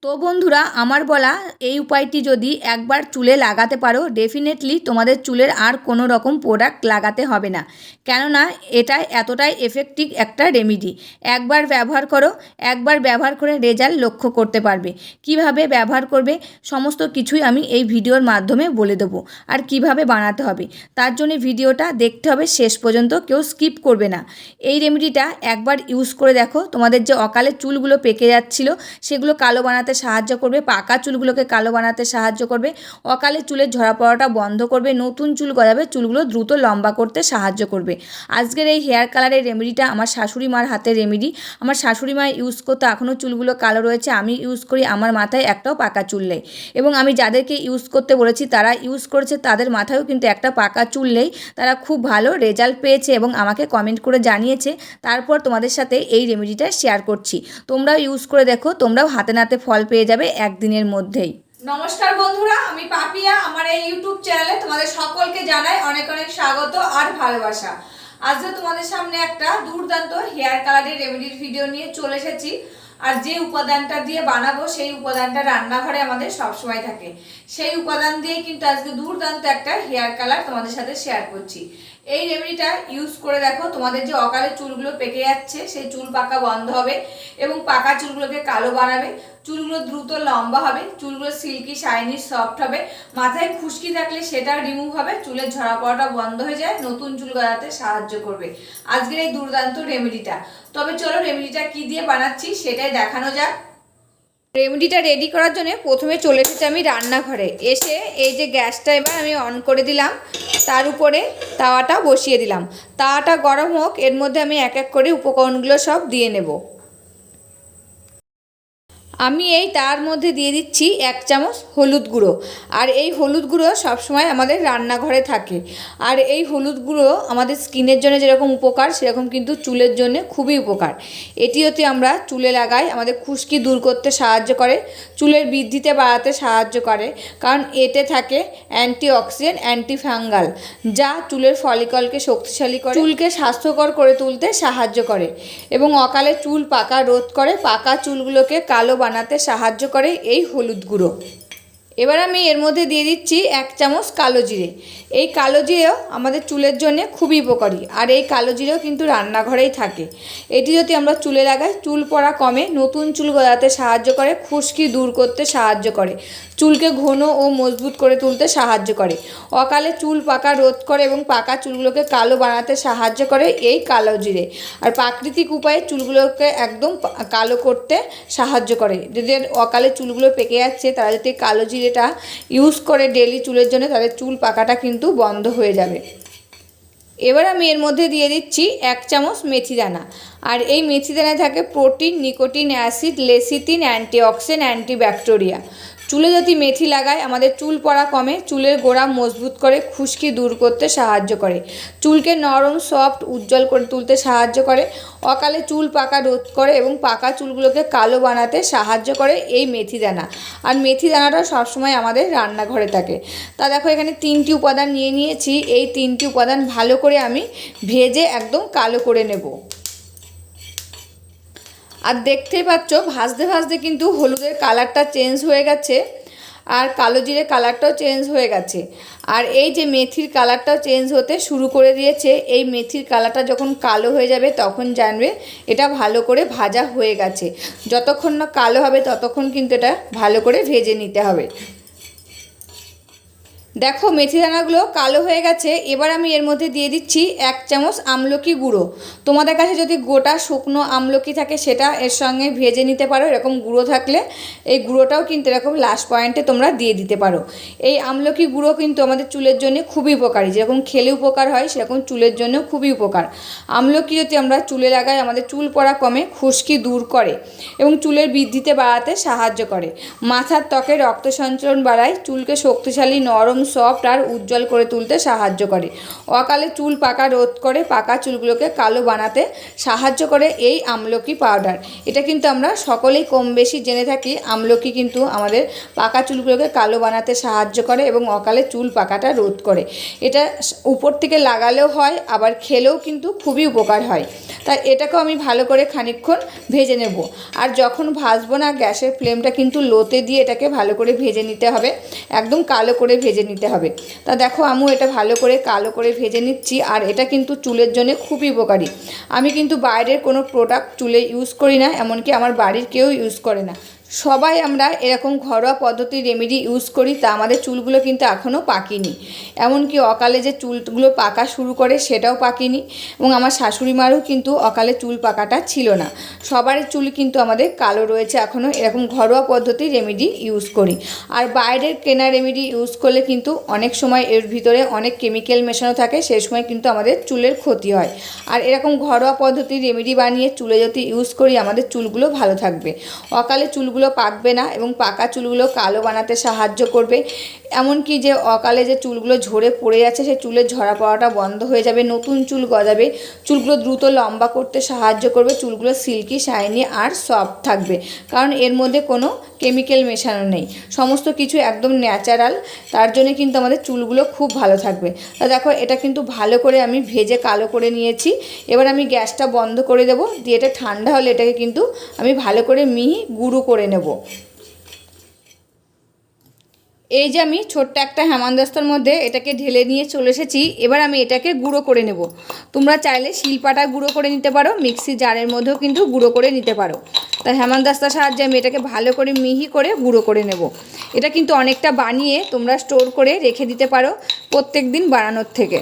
তো বন্ধুরা, আমার বলা এই উপায়টি যদি একবার চুলে লাগাতে পারো, ডেফিনেটলি তোমাদের চুলের আর কোনো রকম প্রোডাক্ট লাগাতে হবে না। কেননা এটা এতটাই এফেক্টিভ একটা রেমেডি। একবার ব্যবহার করো, একবার ব্যবহার করে রেজাল্ট লক্ষ্য করতে পারবে। কিভাবে ব্যবহার করবে সমস্ত কিছুই আমি এই ভিডিওর মাধ্যমে বলে দেবো, আর কিভাবে বানাতে হবে তার জন্য ভিডিওটা দেখতে হবে শেষ পর্যন্ত, কেউ স্কিপ করবে না। এই রেমেডিটা একবার ইউজ করে দেখো, তোমাদের যে অকালে চুলগুলো পেকে যাচ্ছিলো সেগুলো কালো বানাতে সাহায্য করবে, পাকা চুলগুলোকে কালো বানাতে সাহায্য করবে, অকালে চুলের ঝরা পড়াটা বন্ধ করবে, নতুন চুল গজাবে, চুলগুলো দ্রুত লম্বা করতে সাহায্য করবে। আজকের এই হেয়ার কালারের রেমেডিটা আমার শাশুড়ি মার হাতের রেমেডি। আমার শাশুড়ি মা ইউজ করতে এখনও চুলগুলো কালো রয়েছে, আমি ইউজ করি, আমার মাথায় একটাও পাকা চুল নেই। এবং আমি যাদেরকে ইউজ করতে বলেছি তারা ইউজ করেছে, তাদের মাথায়ও কিন্তু একটা পাকা চুল নেই। তারা খুব ভালো রেজাল্ট পেয়েছে এবং আমাকে কমেন্ট করে জানিয়েছে। তারপর তোমাদের সাথে এই রেমেডিটা শেয়ার করছি, তোমরাও ইউজ করে দেখো, তোমরাও হাতে নাতে ফল পেয়ে যাবে একদিনের মধ্যেই। নমস্কার বন্ধুরা, আমি পাপিয়া। আমার এই ইউটিউব চ্যানেলে তোমাদের সকলকে জানাই অনেক অনেক স্বাগত আর ভালোবাসা। আজকে তোমাদের সামনে একটা দুর্দান্ত হেয়ার কালারের রেমেডির ভিডিও নিয়ে চলে এসেছি। আর যে উপাদানটা দিয়ে বানাবো সেই উপাদানটা রান্নাঘরে আমাদের সবসময় থাকে, সেই উপাদান দিয়ে কিন্তু আজকে দুর্দান্ত একটা হেয়ার কালার তোমাদের সাথে শেয়ার করছি। এই রেমেডিটা ইউজ করে দেখো, তোমাদের যে অকালে চুলগুলো পেকে যাচ্ছে সেই চুল পাকা বন্ধ হবে এবং পাকা চুলগুলোকে কালো বানাবে, চুলগুলো দ্রুত লম্বা হবে, চুলগুলো সিল্কি শাইনি সফট হবে, মাথায় খুশকি থাকলে সেটা রিমুভ হবে, চুলের ঝরা পড়াটা বন্ধ হয়ে যায়, নতুন চুল গজাতে সাহায্য করবে আজকের এই দুর্দান্ত রেমেডিটা। তবে চলো রেমেডিটা কি দিয়ে বানাচ্ছি সেটাই দেখানো যাক। রেমেডিটা রেডি করার জন্য প্রথমে চলে এসেছি আমি রান্নাঘরে। এসে এই যে গ্যাসটা এবার আমি অন করে দিলাম, তার উপরে তাওয়াটা বসিয়ে দিলাম। তাওয়াটা গরম হোক, এর মধ্যে আমি এক এক করে উপকরণগুলো সব দিয়ে নেব। আমি এই তার মধ্যে দিয়ে দিচ্ছি 1 চামচ হলুদ গুঁড়ো। আর এই হলুদ গুঁড়ো সবসময় আমাদের রান্নাঘরে থাকে। আর এই হলুদ গুঁড়ো আমাদের স্কিনের জন্য যেরকম উপকার সেরকম কিন্তু চুলের জন্য খুবই উপকার। এটি হচ্ছে আমরা চুলে লাগাই, আমাদের খুশকি দূর করতে সাহায্য করে, চুলের বৃদ্ধিতে বাড়াতে সাহায্য করে, কারণ এতে থাকে অ্যান্টিঅক্সিডেন্ট, অ্যান্টিফাঙ্গাল, যা চুলের ফলিকলকে শক্তিশালী করে, চুলকে স্বাস্থ্যকর করে তুলতে সাহায্য করে এবং অকালে চুল পাকা রোধ করে, পাকা চুলগুলোকে কালো বানাতে সাহায্য করে এই হলুদ গুঁড়ো। এবার আমি এর মধ্যে দিয়ে দিচ্ছি 1 চামচ কালো জিরে। এই কালো জিরেও আমাদের চুলের জন্য খুবই উপকারী, আর এই কালো জিরেও কিন্তু রান্নাঘরেই থাকে। এটি যদি আমরা চুলে লাগাই, চুল পড়া কমে, নতুন চুল গজাতে সাহায্য করে, খুশকি দূর করতে সাহায্য করে, চুলকে ঘন ও মজবুত করে তুলতে সাহায্য করে, অকালে চুল পাকা রোধ করে এবং পাকা চুলগুলোকে কালো বানাতে সাহায্য করে এই কালো জিরে। আর প্রাকৃতিক উপায়ে চুলগুলোকে একদম কালো করতে সাহায্য করে। যদি অকালে চুলগুলো পেকে যাচ্ছে তারা যদি কালো জিরেটা ইউজ করে ডেলি চুলের জন্য, তাদের চুল পাকাটা কিন্তু বন্ধ হয়ে যাবে। এবার আমি এর মধ্যে দিয়ে দিচ্ছি 1 চামচ মেথি দানা। আর এই মেথি দানায় থাকে protein, nicotine, acid, lecithin, antioxidant, অ্যান্টিব্যাকটেরিয়া। চুলে যদি মেথি লাগায় আমাদের চুল পড়া কমে, চুলের গোড়া মজবুত করে, খুশকি দূর করতে সাহায্য করে, চুলকে নরম সফট উজ্জ্বল করে তুলতে সাহায্য করে, অকালে চুল পাকা রোধ করে এবং পাকা চুলগুলোকে কালো বানাতে সাহায্য করে এই মেথি দানা। আর মেথি দানাটা সবসময় আমাদের রান্নাঘরে থাকে। তা দেখো এখানে 3টি উপাদান নিয়ে নিয়েছি। এই 3টি উপাদান ভালো করে আমি ভেজে একদম কালো করে নেব। আর দেখতেই পাচ্ছ ভাজতে ভাজতে কিন্তু হলুদের কালারটা চেঞ্জ হয়ে গেছে, আর কালো জিরের কালারটাও চেঞ্জ হয়ে গেছে, আর এই যে মেথির কালারটাও চেঞ্জ হতে শুরু করে দিয়েছে। এই মেথির কালারটা যখন কালো হয়ে যাবে তখন জানবে এটা ভালো করে ভাজা হয়ে গেছে। যতক্ষণ না কালো হবে ততক্ষণ কিন্তু এটা ভালো করে ভেজে নিতে হবে। দেখো মেথি দানাগুলো কালো হয়ে গেছে। এবার আমি এর মধ্যে দিয়ে দিচ্ছি 1 চামচ আমলকি গুঁড়ো। তোমাদের কাছে যদি গোটা শুকনো আমলকি থাকে সেটা এর সঙ্গে ভেজে নিতে পারো, এরকম গুঁড়ো থাকলে এই গুঁড়োটাও কিন্তু এরকম লাস্ট পয়েন্টে তোমরা দিয়ে দিতে পারো। এই আমলকি গুঁড়ো কিন্তু আমাদের চুলের জন্য খুবই উপকারী, যেরকম খেলে উপকার হয় সেরকম চুলের জন্য খুবই উপকার। আমলকি যদি আমরা চুলে লাগাই আমাদের চুল পড়া কমে, খুশকি দূর করে এবং চুলের বৃদ্ধিতে বাড়াতে সাহায্য করে, মাথার ত্বকে রক্ত সঞ্চালন বাড়ায়, চুলকে শক্তিশালী, নরম, সফট আর উজ্জ্বল করে তুলতে সাহায্য করে। অকালে চুল পাকা রোধ করে, পাকা চুলগুলোকে কালো বানাতে সাহায্য করে এই আমলকি পাউডার। এটা কিন্তু আমরা সকলেই কম বেশি জেনে থাকি, আমলকি কিন্তু আমাদের পাকা চুলগুলোকে কালো বানাতে সাহায্য করে এবং অকালে চুল পাকাটা রোধ করে। এটা উপর থেকে লাগালেও হয়, আবার খেলেও কিন্তু খুবই উপকার হয়। তাই এটাকেও আমি ভালো করে খানিকক্ষণ ভেজে নেব। আর যখন ভাজবো না, গ্যাসের ফ্লেমটা কিন্তু লোতে দিয়ে এটাকে ভালো করে ভেজে নিতে হবে, একদম কালো করে ভেজে নিতে হবে। তা দেখো আমি এটা ভালো করে কালো করে ভেজে নিচ্ছি। আর এটা কিন্তু চুলের জন্য খুবই উপকারী। আমি কিন্তু বাইরের কোনো প্রোডাক্ট চুলে ইউজ করি না, এমনকি আমার বাড়ির কেউ ইউজ করে না। সবাই আমরা এরকম ঘরোয়া পদ্ধতির রেমেডি ইউজ করি, তা আমাদের চুলগুলো কিন্তু এখনও পাকেনি। এমনকি অকালে যে চুলগুলো পাকা শুরু করে সেটাও পাকেনি। এবং আমার শাশুড়ি মারও কিন্তু অকালে চুল পাকাটা ছিল না। সবার চুল কিন্তু আমাদের কালো রয়েছে এখনও, এরকম ঘরোয়া পদ্ধতির রেমেডি ইউজ করি। আর বাইরের কেনা রেমেডি ইউজ করলে কিন্তু অনেক সময় এর ভিতরে অনেক কেমিক্যাল মেশানো থাকে, সেই সময় কিন্তু আমাদের চুলের ক্ষতি হয়। আর এরকম ঘরোয়া পদ্ধতির রেমেডি বানিয়ে চুলে যদি ইউজ করি, আমাদের চুলগুলো ভালো থাকবে, অকালে চুলগুলো পাকবে না এবং পাকা চুলগুলো কালো বানাতে সাহায্য করবে। এমনকি যে অকালে যে চুলগুলো ঝরে পড়ে যাচ্ছে, সেই চুলের ঝরা পড়াটা বন্ধ হয়ে যাবে, নতুন চুল গজাবে, চুলগুলো দ্রুত লম্বা করতে সাহায্য করবে, চুলগুলো সিল্কি শাইনি আর সফট থাকবে। কারণ এর মধ্যে কোনো কেমিক্যাল মেশানো নেই, সমস্ত কিছু একদম ন্যাচারাল। তার জন্য কিন্তু আমাদের চুলগুলো খুব ভালো থাকবে। তা দেখো এটা কিন্তু ভালো করে আমি ভেজে কালো করে নিয়েছি। এবার আমি গ্যাসটা বন্ধ করে দেবো, দিয়ে এটা ঠান্ডা হলে এটাকে কিন্তু আমি ভালো করে মিহি গুঁড়ো করে নেব। এই যে আমি ছোট্ট একটা হেমানদস্তার মধ্যে এটাকে ঢেলে নিয়ে চলে এসেছি। এবার আমি এটাকে গুঁড়ো করে নেব। তোমরা চাইলে শিলপাটা গুঁড়ো করে নিতে পারো, মিক্সি জারের মধ্যেও কিন্তু গুঁড়ো করে নিতে পারো। তাই হেমানদস্তার সাহায্যে আমি এটাকে ভালো করে মিহি করে গুঁড়ো করে নেব। এটা কিন্তু অনেকটা বানিয়ে তোমরা স্টোর করে রেখে দিতে পারো প্রত্যেক দিন বানানোর থেকে।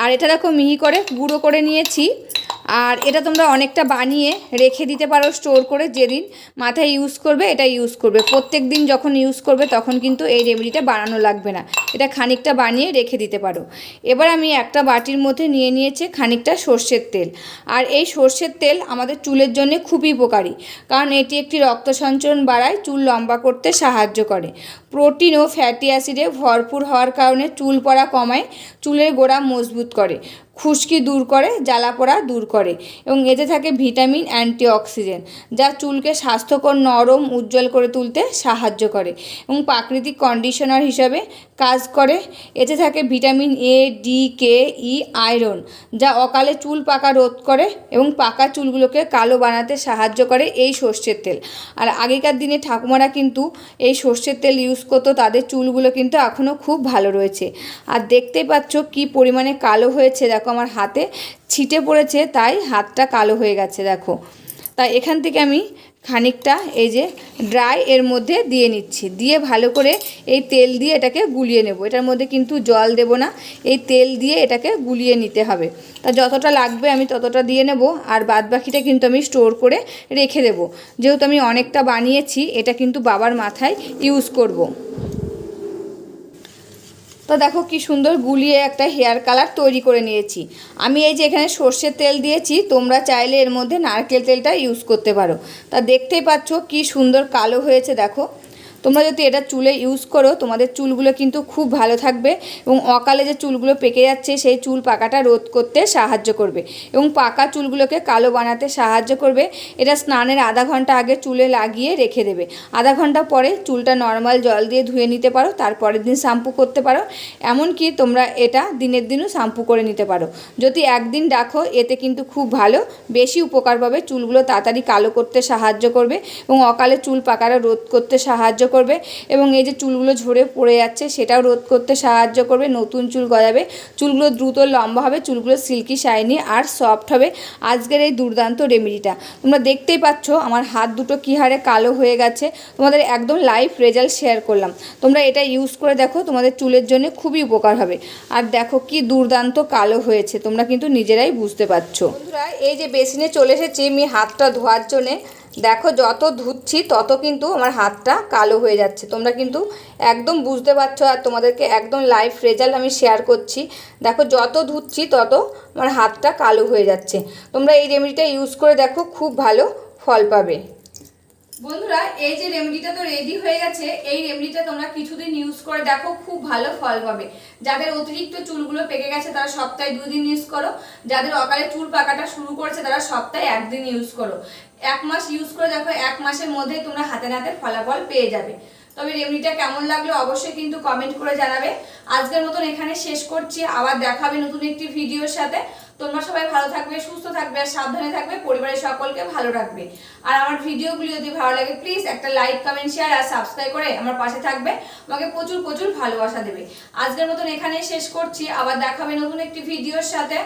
আর এটা দেখো মিহি করে গুঁড়ো করে নিয়েছি। আর এটা তোমরা অনেকটা বানিয়ে রেখে দিতে পারো স্টোর করে, যেদিন মাথায় ইউজ করবে এটা ইউজ করবে। প্রত্যেক দিন যখন ইউজ করবে তখন কিন্তু এই রেমেডিটা বানানো লাগবে না, এটা খানিকটা বানিয়ে রেখে দিতে পারো। এবার আমি একটা বাটির মধ্যে নিয়ে নিয়েছি খানিকটা সর্ষের তেল। আর এই সর্ষের তেল আমাদের চুলের জন্য খুবই উপকারী, কারণ এটি একটি রক্ত সঞ্চালন বাড়ায়, চুল লম্বা করতে সাহায্য করে। প্রোটিন ও ফ্যাটি অ্যাসিডে ভরপুর হওয়ার কারণে চুল পড়া কমায়, চুলের গোড়া মজবুত করে, খুশকি দূর করে, জ্বালাপোড়া দূর করে এবং এতে থাকে ভিটামিন অ্যান্টিঅক্সিডেন্ট, যা চুলকে স্বাস্থ্যকর, নরম, উজ্জ্বল করে তুলতে সাহায্য করে এবং প্রাকৃতিক কন্ডিশনার হিসাবে কাজ করে। এতে থাকে vitamin A, D, K, E, iron, যা অকালে চুল পাকা রোধ করে এবং পাকা চুলগুলোকে কালো বানাতে সাহায্য করে এই সর্ষের তেল। আর আগেকার দিনে ঠাকুমারা কিন্তু এই সর্ষের তেল ইউজ করতো, তাদের চুলগুলো কিন্তু এখনও খুব ভালো রয়েছে। আর দেখতেই পাচ্ছ কি পরিমাণে কালো হয়েছে, দেখো আমার হাতে ছিটে পড়েছে, তাই হাতটা কালো হয়ে গেছে দেখো। তাই এখান থেকে আমি খানিকটা এই যে ড্রাই এর মধ্যে দিয়ে নিচ্ছি, দিয়ে ভালো করে এই তেল দিয়ে এটাকে গুলিয়ে নেব। এটার মধ্যে কিন্তু জল দেব না, এই তেল দিয়ে এটাকে গুলিয়ে নিতে হবে। তা যতটা লাগবে আমি ততটা দিয়ে নেব, আর বাদবাকিটা কিন্তু আমি স্টোর করে রেখে দেব। যেহেতু আমি অনেকটা বানিয়েছি, এটা কিন্তু বাবার মাথায় ইউজ করব। তো দেখো কি সুন্দর গুলিয়ে একটা হেয়ার কালার তৈরি করে নিয়েছি। আমি এই যে এখানে সর্ষের তেল দিয়েছি, তোমরা চাইলে এর মধ্যে নারকেল তেলটা ইউজ করতে পারো। তা দেখতেই পাচ্ছ কি সুন্দর কালো হয়েছে দেখো। তোমরা যদি এটা চুলে ইউজ করো, তোমাদের চুলগুলো কিন্তু খুব ভালো থাকবে এবং অকালে যে চুলগুলো পেকে যাচ্ছে সেই চুল পাকাটা রোধ করতে সাহায্য করবে এবং পাকা চুলগুলোকে কালো বানাতে সাহায্য করবে। এটা স্নানের আধা ঘন্টা আগে চুলে লাগিয়ে রেখে দেবে, আধা ঘন্টা পরে চুলটা নর্মাল জল দিয়ে ধুয়ে নিতে পারো, তারপরের দিন শ্যাম্পু করতে পারো। এমনকি তোমরা এটা দিনের দিনও শ্যাম্পু করে নিতে পারো। যদি একদিন রাখো, এতে কিন্তু খুব ভালো, বেশি উপকার পাবে, চুলগুলো তাড়াতাড়ি কালো করতে সাহায্য করবে এবং অকালে চুল পাকাটা রোধ করতে সাহায্য করবে এবং এই যে চুলগুলো ঝরে পড়ে যাচ্ছে সেটাও রোধ করতে সাহায্য করবে, নতুন চুল গজাবে, চুলগুলো দ্রুত লম্বা হবে, চুলগুলো সিল্কি শাইনি আর সফট হবে। আজকের এই দুর্দান্ত রেমেডিটা তোমরা দেখতেই পাচ্ছ আমার হাত দুটো কী হারে কালো হয়ে গেছে। তোমাদের একদম লাইভ রেজাল্ট শেয়ার করলাম, তোমরা এটা ইউজ করে দেখো, তোমাদের চুলের জন্য খুবই উপকার হবে। আর দেখো কি দুর্দান্ত কালো হয়েছে, তোমরা কিন্তু নিজেরাই বুঝতে পারছো। বন্ধুরা এই যে বেসিনে চলে এসেছি আমি হাতটা ধোয়ার জন্যে। দেখো যত ধুচ্ছি তত কিন্তু আমার হাতটা কালো হয়ে যাচ্ছে, তোমরা কিন্তু একদম বুঝতে পারছো। আর তোমাদেরকে একদম লাইভ রেজাল্ট আমি শেয়ার করছি। দেখো যত ধুচ্ছি তত আমার হাতটা কালো হয়ে যাচ্ছে। তোমরা এই রেমেডিটা ইউজ করে দেখো, খুব ভালো ফল পাবে। বন্ধুরা এই যে রেমেডিটা তো রেডি হয়ে গেছে, এই রেমেডিটা তোমরা কিছুদিন ইউজ করে দেখো, খুব ভালো ফল পাবে। যাদের অতিরিক্ত চুলগুলো পেকে গেছে তারা সপ্তাহে 2 দিন ইউজ করো, যাদের অকালে চুল পাকাটা শুরু করেছে তারা সপ্তাহে 1 দিন ইউজ করো। 1 মাস ইউজ করে দেখো, 1 মাসের মধ্যেই তোমরা হাতে নাতে ফলাফল পেয়ে যাবে। তবে রেমেডিটা কেমন লাগলো অবশ্যই কিন্তু কমেন্ট করে জানাবে। আজকের মতন এখানে শেষ করছি, আবার দেখাবে নতুন একটি ভিডিওর সাথে। তোমরা সবাই ভালো থাকবে, সুস্থ থাকবে আর সাবধানে থাকবে, পরিবারের সকলকে ভালো রাখবে। আর আমার ভিডিওগুলি যদি ভালো লাগে প্লিজ একটা লাইক, কমেন্ট, শেয়ার আর সাবস্ক্রাইব করে আমার পাশে থাকবে, আমাকে প্রচুর প্রচুর ভালোবাসা দেবে। আজকের মতন এখানেই শেষ করছি, আবার দেখাবে নতুন একটি ভিডিওর সাথে।